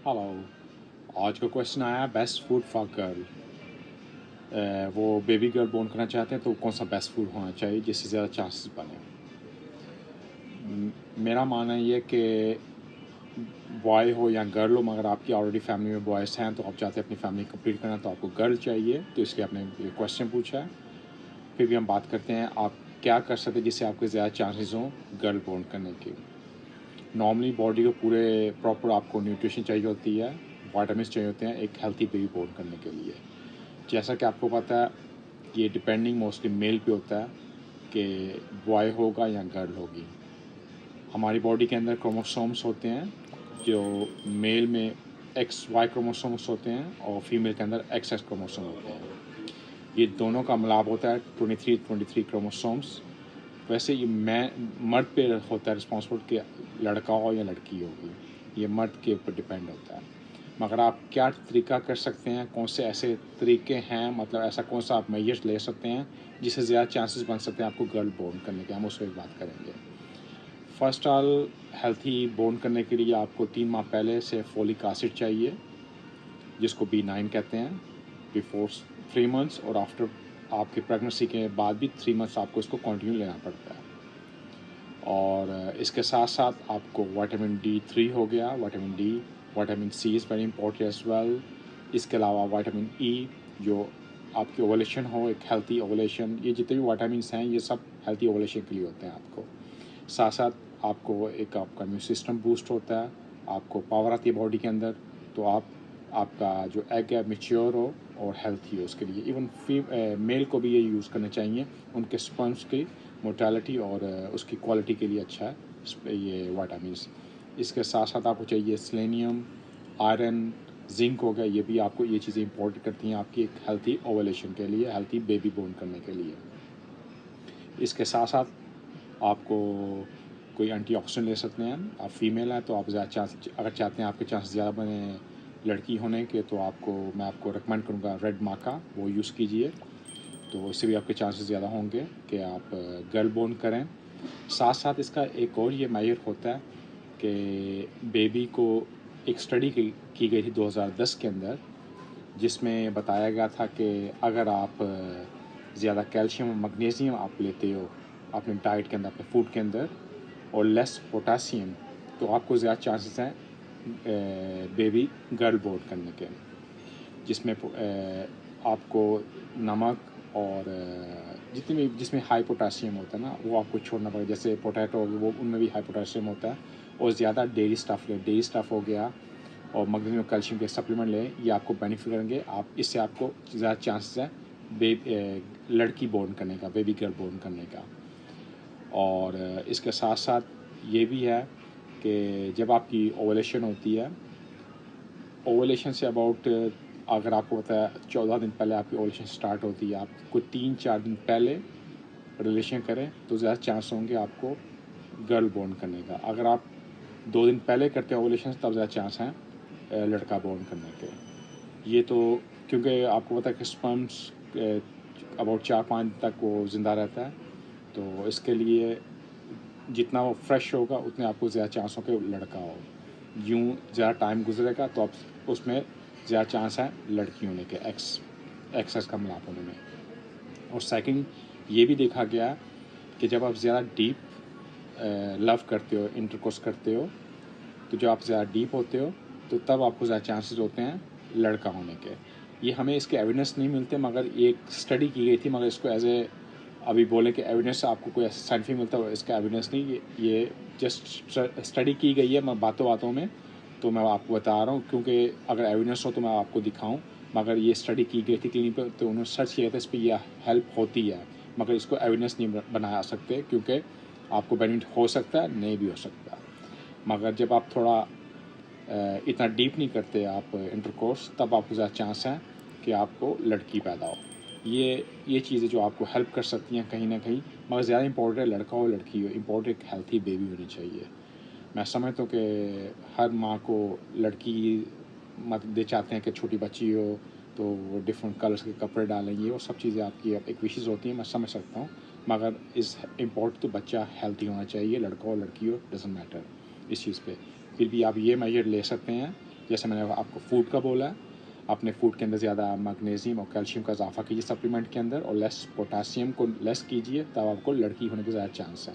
Hello. आज का question आया बेस्ट फूड फॉर गर्ल। वो बेबी गर्ल बोर्न करना चाहते हैं तो कौन सा बेस्ट फूड होना चाहिए जिससे ज़्यादा चांसेस बने। मेरा मानना ये है कि बॉय हो या गर्ल हो, मगर आपकी ऑलरेडी फैमिली में बॉयज़ हैं तो आप चाहते हैं अपनी फैमिली कंप्लीट करना, तो आपको गर्ल चाहिए, तो इसलिए आपने ये क्वेश्चन पूछा है। फिर भी हम बात करते हैं आप क्या कर सकते हैं जिससे आपके ज़्यादा चांसेस हों गर्ल बोर्न करने की। नॉर्मली बॉडी को पूरे प्रॉपर आपको न्यूट्रिशन चाहिए होती है, विटामिन्स चाहिए होते हैं एक हेल्थी बेबी बोर्न करने के लिए। जैसा कि आपको पता है ये डिपेंडिंग मोस्टली मेल पे होता है कि बॉय होगा या गर्ल होगी। हमारी बॉडी के अंदर क्रोमोसोम्स होते हैं जो मेल में एक्स वाई क्रोमोसोम्स होते हैं और फीमेल के अंदर एक्स एक्स क्रोमोसोम होते हैं। ये दोनों का मिलाप होता है 23 क्रोमोसोम्स। वैसे ये मर्द पे होता है रिस्पॉन्सिबल कि लड़का हो या लड़की होगी, ये मर्द के ऊपर डिपेंड होता है। मगर आप क्या तरीका कर सकते हैं, कौन से ऐसे तरीके हैं, मतलब ऐसा कौन सा आप मेजर्स ले सकते हैं जिससे ज़्यादा चांसेस बन सकते हैं आपको गर्ल बोर्न करने के, हम उस पर बात करेंगे। फर्स्ट ऑल हेल्थी बोर्न करने के लिए आपको 3 माह पहले से फोलिक एसिड चाहिए जिसको B9 कहते हैं, बिफोर 3 मंथ्स और आफ्टर आपके प्रेगनेंसी के बाद भी 3 मंथ्स आपको इसको कंटिन्यू लेना पड़ता है। और इसके साथ साथ आपको विटामिन D3 हो गया, vitamin D, vitamin C is very important as well. इसके अलावा विटामिन E जो आपकी ओवुलेशन हो, एक हेल्थी ओवुलेशन, ये जितने भी विटामिन्स हैं ये सब हेल्थी ओवुलेशन के लिए होते हैं आपको। साथ साथ आपको एक आपका इम्यून सिस्टम बूस्ट होता है, आपको पावर आती है बॉडी के अंदर, तो आपका जो एग है मैच्योर हो और हेल्थी हो। उसके लिए इवन मेल को भी ये यूज़ करने चाहिए, उनके स्पर्म्स की मोर्टेलिटी और उसकी क्वालिटी के लिए अच्छा है ये विटामिन्स। इसके साथ साथ आपको चाहिए सेलेनियम, आयरन, जिंक हो गया, ये भी आपको ये चीज़ें इंपॉर्टेंट करती हैं आपकी एक हेल्थी ओवुलेशन के लिए, हेल्थी बेबी बोर्न करने के लिए। इसके साथ साथ आपको कोई एंटीऑक्सीडेंट ले सकते हैं। आप फीमेल हैं तो आप ज़्यादा चांस, अगर चाहते हैं आपके चांस ज़्यादा बने लड़की होने के, तो मैं आपको रिकमेंड करूँगा रेड माका, वो यूज़ कीजिए, तो इससे भी आपके चांसेस ज़्यादा होंगे कि आप गर्ल बोर्न करें। साथ साथ इसका एक और ये मेजर होता है कि बेबी को एक स्टडी की गई थी 2010 के अंदर, जिसमें बताया गया था कि अगर आप ज़्यादा कैल्शियम और मैग्नीशियम आप लेते हो अपने डाइट के अंदर, अपने फूड के अंदर, और लेस पोटासियम, तो आपको ज़्यादा चांसेस हैं बेबी गर्ल बोर्न करने के, जिसमें आपको नमक और जिसमें हाई पोटासियम होता है ना, वो आपको छोड़ना पड़ेगा। जैसे पोटैटो वो उनमें भी हाई पोटासियम होता है, और ज़्यादा डेयरी स्टफ़ लें, डेयरी स्टफ़ हो गया, और मैग्नीशियम और कैल्शियम के सप्लीमेंट लें, ये आपको बेनिफिट करेंगे। इससे आपको ज़्यादा चांसेस है लड़की बोर्न करने का, बेबी गर्ल बोर्न करने का। और इसके साथ साथ ये भी है कि जब आपकी ओवुलेशन होती है, ओवुलेशन से अबाउट, अगर आपको पता है 14 दिन पहले आपकी ओवुलेशन स्टार्ट होती है, आप कोई 3-4 दिन पहले रिलेशन करें तो ज़्यादा चांस होंगे आपको गर्ल बोर्न करने का। अगर आप 2 दिन पहले करते हैं ओवुलेशन, तब ज़्यादा चांस हैं लड़का बोर्न करने के। ये तो क्योंकि आपको पता है कि स्पर्म्स अबाउट 4-5 दिन तक वो ज़िंदा रहता है, तो इसके लिए जितना वो फ्रेश होगा उतने आपको ज़्यादा चांस हो कि लड़का हो। यूँ ज़्यादा टाइम गुजरेगा तो आप उसमें ज़्यादा चांस है लड़की होने के, एक्सेस का मिलाप होने में। और सेकंड ये भी देखा गया कि जब आप ज़्यादा डीप लव करते हो, इंटरकोर्स करते हो, तो जब आप ज़्यादा डीप होते हो तो तब आपको ज़्यादा चांसेस होते हैं लड़का होने के। ये हमें इसके एविडेंस नहीं मिलते, मगर एक स्टडी की गई थी, मगर इसको एज ए अभी बोले कि एविडेंस आपको कोई साइंटिफिक मिलता है, इसका एविडेंस नहीं, ये जस्ट स्टडी की गई है, मैं बातों बातों में, तो मैं आपको बता रहा हूँ, क्योंकि अगर एविडेंस हो तो मैं आपको दिखाऊं। मगर ये स्टडी की गई थी क्लिनिक पर, तो उन्होंने सर्च किया था इस पर, यह हेल्प होती है, मगर इसको एविडेंस नहीं बना सकते, क्योंकि आपको बेनिफिट हो सकता है, नहीं भी हो सकता। मगर जब आप थोड़ा इतना डीप नहीं करते आप इंटरकोर्स, तब आपको ज़्यादा चांस है कि आपको लड़की पैदा हो। ये चीज़ें जो आपको हेल्प कर सकती हैं कहीं ना कहीं, मगर ज़्यादा इंपॉर्टेंट है लड़का हो लड़की हो, इंपॉर्टेंट एक हेल्थी बेबी होनी चाहिए। मैं समझता हूँ कि हर माँ को लड़की मतलब चाहते हैं कि छोटी बच्ची हो तो वो डिफरेंट कलर्स के कपड़े डालेंगे, वो सब चीज़ें आपकी एक विशेज़ होती हैं, मैं समझ सकता हूँ, मगर इस इम्पोर्टेंट तो बच्चा हेल्थी होना चाहिए, लड़का हो लड़की हो डजेंट मैटर इस चीज़ पे। फिर भी आप ये मेजर ले सकते हैं جیسے میں نے آپ کو فوڈ کا بولا ہے، اپنے فوڈ کے اندر زیادہ میگنیزیم اور کیلشیم کا اضافہ کیجیے سپلیمنٹ کے اندر، اور لیس پوٹاسیم کو لیس کیجیے، تب آپ کو لڑکی ہونے کے زیادہ چانس ہے.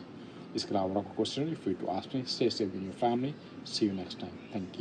اس کے علاوہ آپ کو question free to ask me. Stay safe in your family. See you next time. Thank you.